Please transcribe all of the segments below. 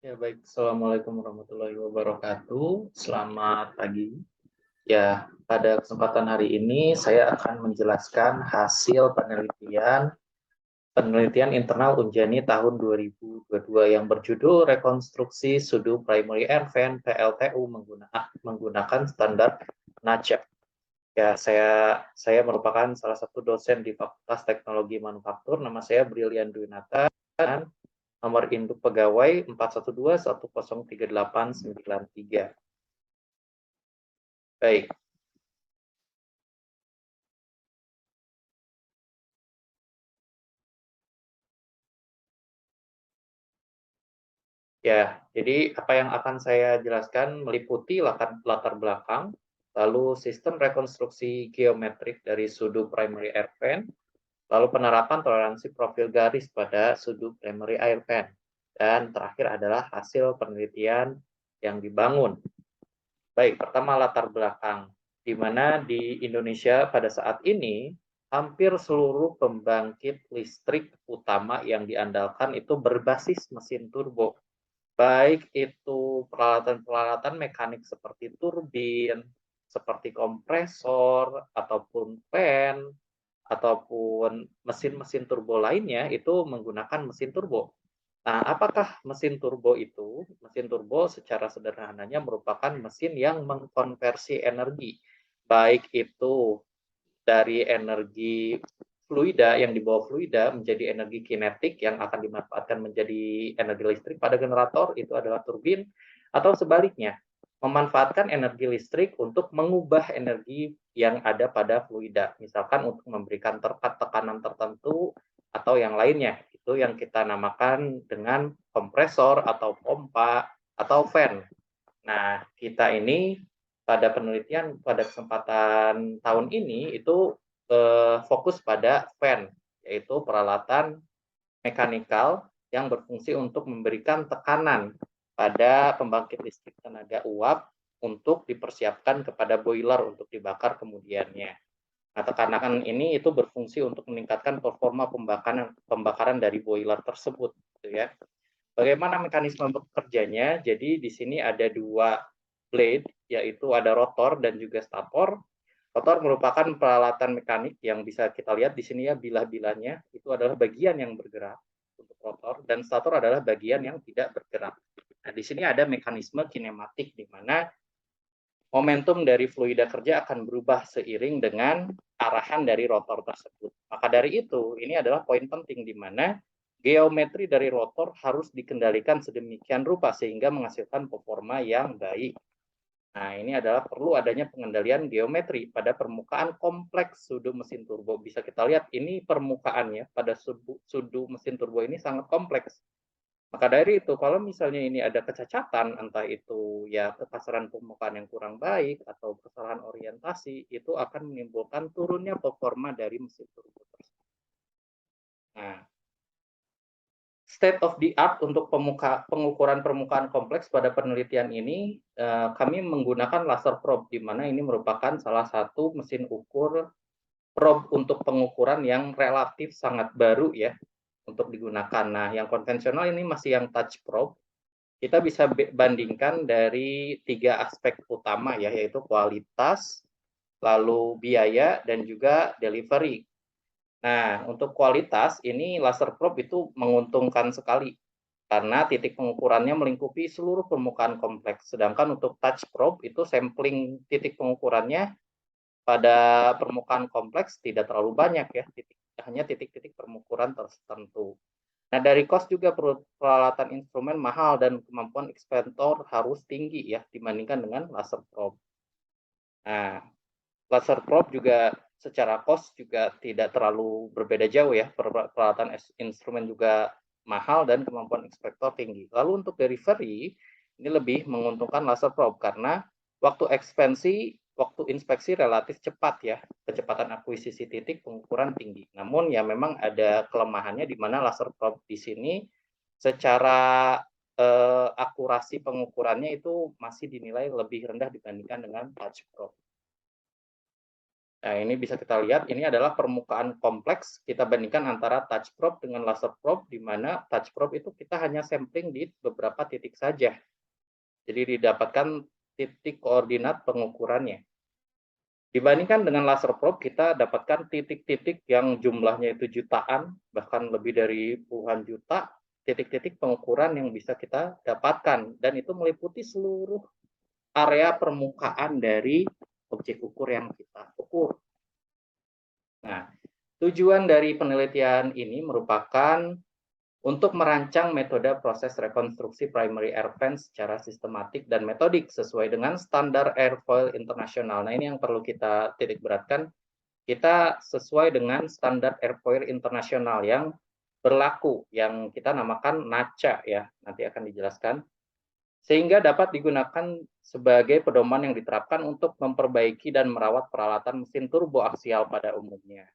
Ya, baik. Assalamualaikum warahmatullahi wabarakatuh. Selamat pagi. Ya, pada kesempatan hari ini saya akan menjelaskan hasil penelitian internal Unjani tahun 2022 yang berjudul Rekonstruksi Sudu Primary Air Fan PLTU menggunakan standar NACEP. Ya, saya merupakan salah satu dosen di Fakultas Teknologi Manufaktur. Nama saya Brilian Dwinata dan nomor induk pegawai 412103893. Baik, ya. Jadi apa yang akan saya jelaskan meliputi latar belakang, lalu sistem rekonstruksi geometrik dari sudu primary air fan, lalu penerapan toleransi profil garis pada sudu primary air fan, dan terakhir adalah hasil penelitian yang dibangun. Baik, pertama latar belakang, di mana di Indonesia pada saat ini hampir seluruh pembangkit listrik utama yang diandalkan itu berbasis mesin turbo. Baik itu peralatan-peralatan mekanik seperti turbin, seperti kompresor, ataupun fan, ataupun mesin-mesin turbo lainnya itu menggunakan mesin turbo. Nah, apakah mesin turbo itu? Mesin turbo secara sederhananya merupakan mesin yang mengkonversi energi, baik itu dari energi fluida yang dibawa fluida menjadi energi kinetik yang akan dimanfaatkan menjadi energi listrik pada generator, itu adalah turbin, atau sebaliknya, memanfaatkan energi listrik untuk mengubah energi yang ada pada fluida, misalkan untuk memberikan tekanan tertentu atau yang lainnya. Itu yang kita namakan dengan kompresor atau pompa atau fan. Nah, kita ini pada penelitian pada kesempatan tahun ini itu fokus pada fan, yaitu peralatan mekanikal yang berfungsi untuk memberikan tekanan pada pembangkit listrik tenaga uap untuk dipersiapkan kepada boiler untuk dibakar kemudiannya. Nah, tekanan ini itu berfungsi untuk meningkatkan performa pembakaran dari boiler tersebut, gitu ya. Bagaimana mekanisme bekerjanya? Jadi di sini ada dua blade, yaitu ada rotor dan juga stator. Rotor merupakan peralatan mekanik yang bisa kita lihat di sini ya, bilah-bilahnya itu adalah bagian yang bergerak untuk rotor, dan stator adalah bagian yang tidak bergerak. Nah, di sini ada mekanisme kinematik di mana momentum dari fluida kerja akan berubah seiring dengan arahan dari rotor tersebut. Maka dari itu, ini adalah poin penting di mana geometri dari rotor harus dikendalikan sedemikian rupa sehingga menghasilkan performa yang baik. Nah, ini adalah perlu adanya pengendalian geometri pada permukaan kompleks sudu mesin turbo. Bisa kita lihat ini permukaannya pada sudu mesin turbo ini sangat kompleks. Maka dari itu, kalau misalnya ini ada kecacatan, entah itu ya kekasaran permukaan yang kurang baik atau kesalahan orientasi, itu akan menimbulkan turunnya performa dari mesin turbo tersebut. Nah, state of the art untuk pengukuran permukaan kompleks pada penelitian ini, kami menggunakan laser probe, di mana ini merupakan salah satu mesin ukur probe untuk pengukuran yang relatif sangat baru ya untuk digunakan. Nah, yang konvensional ini masih yang touch probe. Kita bisa bandingkan dari tiga aspek utama ya, yaitu kualitas, lalu biaya, dan juga delivery. Nah, untuk kualitas ini laser probe itu menguntungkan sekali karena titik pengukurannya melingkupi seluruh permukaan kompleks. Sedangkan untuk touch probe itu sampling titik pengukurannya pada permukaan kompleks tidak terlalu banyak ya, hanya titik-titik pengukuran tertentu. Nah, dari cost juga peralatan instrumen mahal dan kemampuan ekspentor harus tinggi ya dibandingkan dengan laser probe. Nah, laser probe juga secara cost juga tidak terlalu berbeda jauh ya. Peralatan instrumen juga mahal dan kemampuan ekspektor tinggi. Lalu untuk delivery ini lebih menguntungkan laser probe karena waktu inspeksi relatif cepat ya, kecepatan akuisisi titik pengukuran tinggi. Namun ya memang ada kelemahannya di mana laser probe di sini secara akurasi pengukurannya itu masih dinilai lebih rendah dibandingkan dengan touch probe. Nah, ini bisa kita lihat, ini adalah permukaan kompleks, kita bandingkan antara touch probe dengan laser probe, di mana touch probe itu kita hanya sampling di beberapa titik saja. Jadi didapatkan titik koordinat pengukurannya. Dibandingkan dengan laser probe, kita dapatkan titik-titik yang jumlahnya itu jutaan, bahkan lebih dari puluhan juta, titik-titik pengukuran yang bisa kita dapatkan. Dan itu meliputi seluruh area permukaan dari objek ukur yang kita ukur. Nah, tujuan dari penelitian ini merupakan untuk merancang metode proses rekonstruksi primary air fan secara sistematik dan metodik sesuai dengan standar airfoil internasional. Nah, ini yang perlu kita titik beratkan. Kita sesuai dengan standar airfoil internasional yang berlaku, yang kita namakan NACA ya, nanti akan dijelaskan, sehingga dapat digunakan sebagai pedoman yang diterapkan untuk memperbaiki dan merawat peralatan mesin turbo aksial pada umumnya.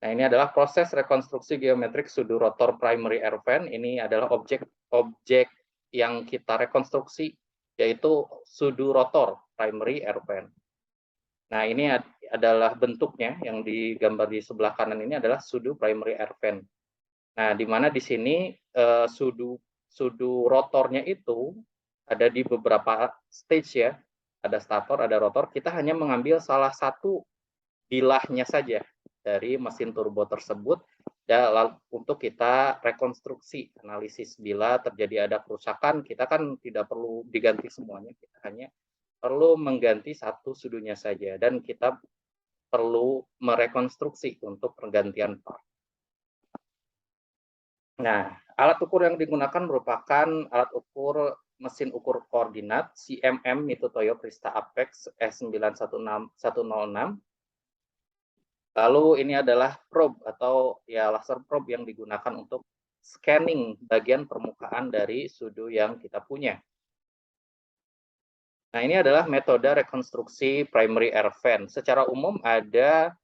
Nah, ini adalah proses rekonstruksi geometrik sudu rotor primary air fan. Ini adalah objek yang kita rekonstruksi, yaitu sudu rotor primary air fan. Nah, ini adalah bentuknya yang digambar di sebelah kanan ini adalah sudu primary air fan. Nah, di mana di sini sudu rotornya itu ada di beberapa stage ya. Ada stator, ada rotor. Kita hanya mengambil salah satu bilahnya saja dari mesin turbo tersebut ya, untuk kita rekonstruksi analisis bila terjadi ada kerusakan. Kita kan tidak perlu diganti semuanya, kita hanya perlu mengganti satu sudunya saja dan kita perlu merekonstruksi untuk pergantian part. Nah, alat ukur yang digunakan merupakan alat ukur mesin ukur koordinat CMM Mitutoyo Krista Apex S916-106. Lalu ini adalah probe atau ya laser probe yang digunakan untuk scanning bagian permukaan dari sudu yang kita punya. Nah, ini adalah metode rekonstruksi primary air fan. Secara umum ada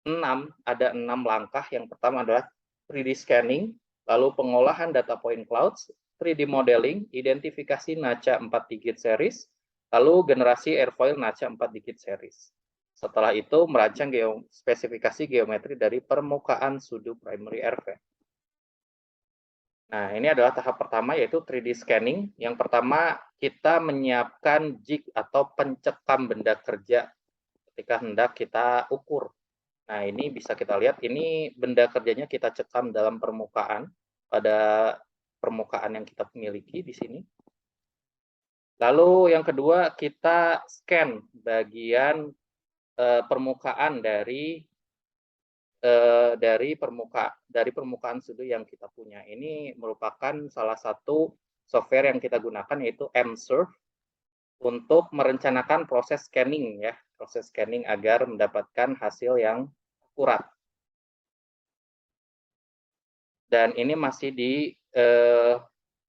6 langkah. Yang pertama adalah 3D scanning, lalu pengolahan data point clouds, 3D modeling, identifikasi NACA 4 digit series, lalu generasi airfoil NACA 4 digit series. Setelah itu merancang spesifikasi geometri dari permukaan sudu primary air fan. Nah, ini adalah tahap pertama yaitu 3D scanning. Yang pertama kita menyiapkan jig atau pencekam benda kerja ketika hendak kita ukur. Nah, ini bisa kita lihat, ini benda kerjanya kita cekam dalam permukaan, pada permukaan yang kita miliki di sini. Lalu yang kedua kita scan bagian permukaan dari permukaan sudu yang kita punya. Ini merupakan salah satu software yang kita gunakan yaitu MSurf untuk merencanakan proses scanning ya, proses scanning agar mendapatkan hasil yang akurat. Dan ini masih di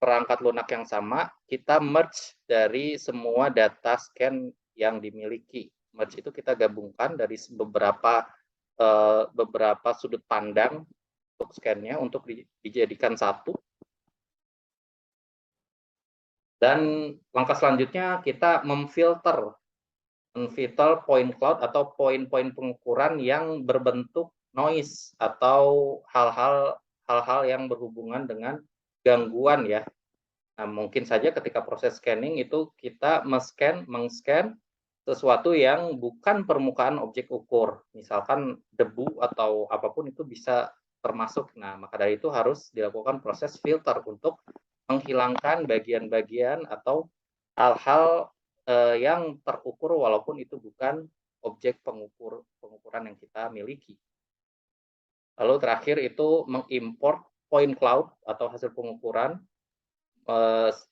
perangkat lunak yang sama, kita merge dari semua data scan yang dimiliki. Merge itu kita gabungkan dari beberapa sudut pandang untuk scan-nya untuk dijadikan satu. Dan langkah selanjutnya kita memfilter point cloud atau poin-poin pengukuran yang berbentuk noise atau hal-hal yang berhubungan dengan gangguan ya. Nah, mungkin saja ketika proses scanning itu kita meng-scan sesuatu yang bukan permukaan objek ukur, misalkan debu atau apapun itu bisa termasuk. Nah, maka dari itu harus dilakukan proses filter untuk menghilangkan bagian-bagian atau hal-hal yang terukur walaupun itu bukan objek pengukuran yang kita miliki. Lalu terakhir itu mengimport point cloud atau hasil pengukuran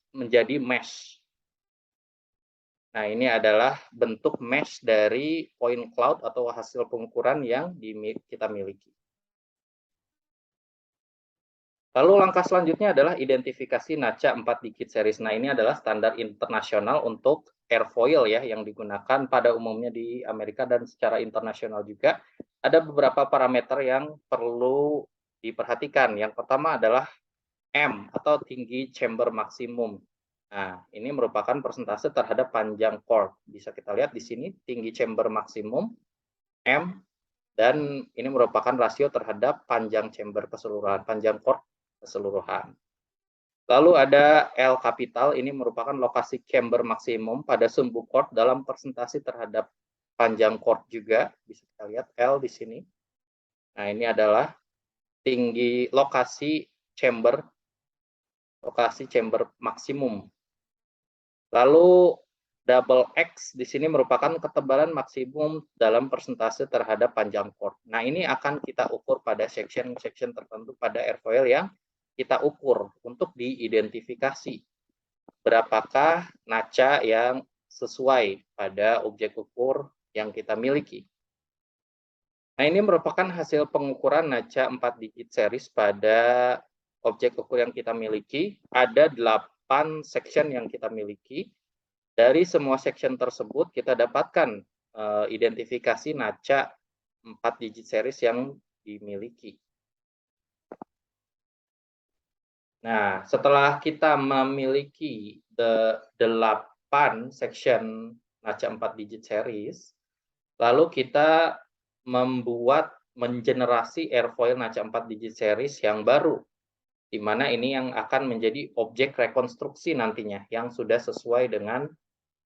menjadi mesh. Nah, ini adalah bentuk mesh dari point cloud atau hasil pengukuran yang kita miliki. Lalu langkah selanjutnya adalah identifikasi NACA 4 digit series. Nah, ini adalah standar internasional untuk airfoil ya, yang digunakan pada umumnya di Amerika dan secara internasional juga. Ada beberapa parameter yang perlu diperhatikan. Yang pertama adalah M atau tinggi chamber maksimum. Nah, ini merupakan persentase terhadap panjang chord. Bisa kita lihat di sini tinggi chamber maksimum M, dan ini merupakan rasio terhadap panjang chamber keseluruhan, panjang chord keseluruhan. Lalu ada L kapital, ini merupakan lokasi chamber maksimum pada sumbu chord dalam persentase terhadap panjang chord juga. Bisa kita lihat L di sini. Nah, ini adalah tinggi lokasi chamber maksimum. Lalu double X di sini merupakan ketebalan maksimum dalam persentase terhadap panjang chord. Nah, ini akan kita ukur pada section tertentu pada airfoil yang kita ukur untuk diidentifikasi berapakah naca yang sesuai pada objek ukur yang kita miliki. Nah, ini merupakan hasil pengukuran naca 4 digit series pada objek ukur yang kita miliki. Ada 8 section yang kita miliki. Dari semua section tersebut kita dapatkan identifikasi naca 4 digit series yang dimiliki. Nah, setelah kita memiliki 8 section naca 4 digit series, lalu kita mengenerasi airfoil naca 4 digit series yang baru, di mana ini yang akan menjadi objek rekonstruksi nantinya yang sudah sesuai dengan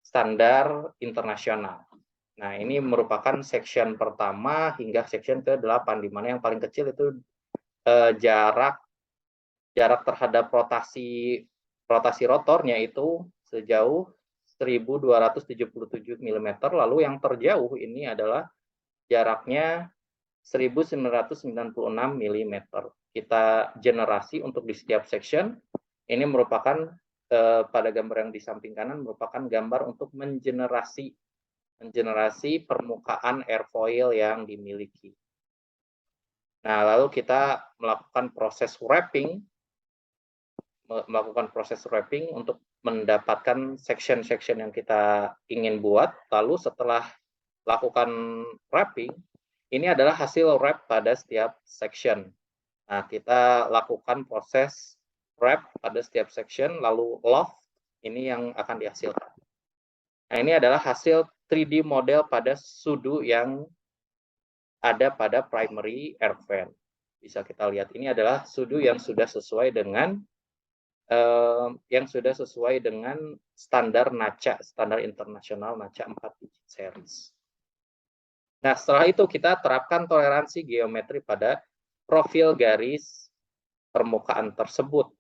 standar internasional. Nah, ini merupakan section pertama hingga section ke-8, di mana yang paling kecil itu jarak terhadap rotasi rotornya itu sejauh 1277 mm, lalu yang terjauh ini adalah jaraknya 1996 mm. Kita generasi untuk di setiap section. Ini merupakan pada gambar yang di samping kanan merupakan gambar untuk mengenerasi permukaan airfoil yang dimiliki. Nah, lalu kita melakukan proses wrapping untuk mendapatkan section-section yang kita ingin buat. Lalu setelah lakukan wrapping, ini adalah hasil wrap pada setiap section. Nah, kita lakukan proses wrap pada setiap section, lalu loft, ini yang akan dihasilkan. Nah, ini adalah hasil 3D model pada sudu yang ada pada primary air fan. Bisa kita lihat, ini adalah sudu yang sudah sesuai dengan standar naca, standar internasional naca 4 digit series. Nah, setelah itu kita terapkan toleransi geometri pada profil garis permukaan tersebut.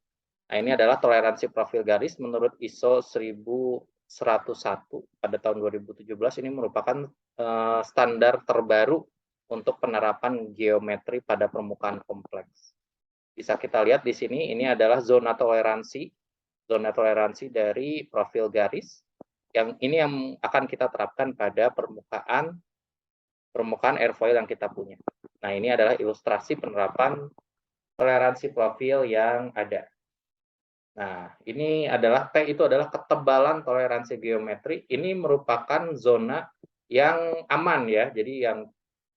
Nah, ini adalah toleransi profil garis menurut ISO 1101 pada tahun 2017. Ini merupakan standar terbaru untuk penerapan geometri pada permukaan kompleks. Bisa kita lihat di sini, ini adalah zona toleransi dari profil garis. Ini yang akan kita terapkan pada permukaan airfoil yang kita punya. Nah, ini adalah ilustrasi penerapan toleransi profil yang ada. Nah, ini adalah T itu adalah ketebalan toleransi geometri. Ini merupakan zona yang aman ya. Jadi yang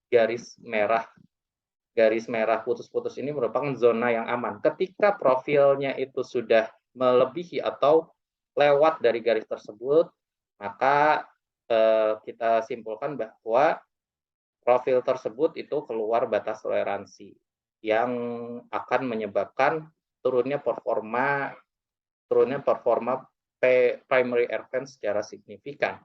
garis merah putus-putus ini merupakan zona yang aman. Ketika profilnya itu sudah melebihi atau lewat dari garis tersebut, maka kita simpulkan bahwa profil tersebut itu keluar batas toleransi yang akan menyebabkan turunnya performa primary air fan secara signifikan.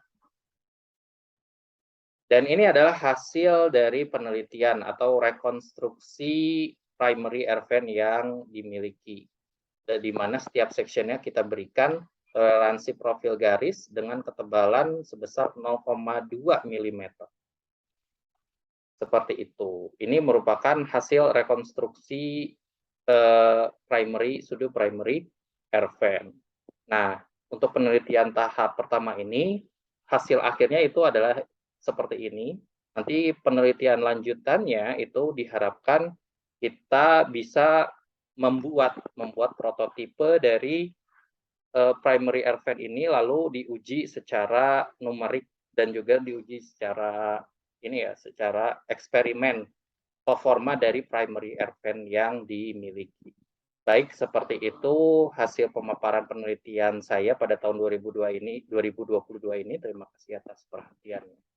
Dan ini adalah hasil dari penelitian atau rekonstruksi primary air fan yang dimiliki, di mana setiap sectionnya kita berikan toleransi profil garis dengan ketebalan sebesar 0,2 mm. Seperti itu. Ini merupakan hasil rekonstruksi sudu primary air fan. Nah, untuk penelitian tahap pertama ini, hasil akhirnya itu adalah seperti ini. Nanti penelitian lanjutannya itu diharapkan kita bisa membuat prototipe dari primary air fan ini, lalu diuji secara numerik dan juga diuji secara eksperimen performa dari primary air fan yang dimiliki. Baik, seperti itu hasil pemaparan penelitian saya pada tahun 2022 ini. Terima kasih atas perhatiannya.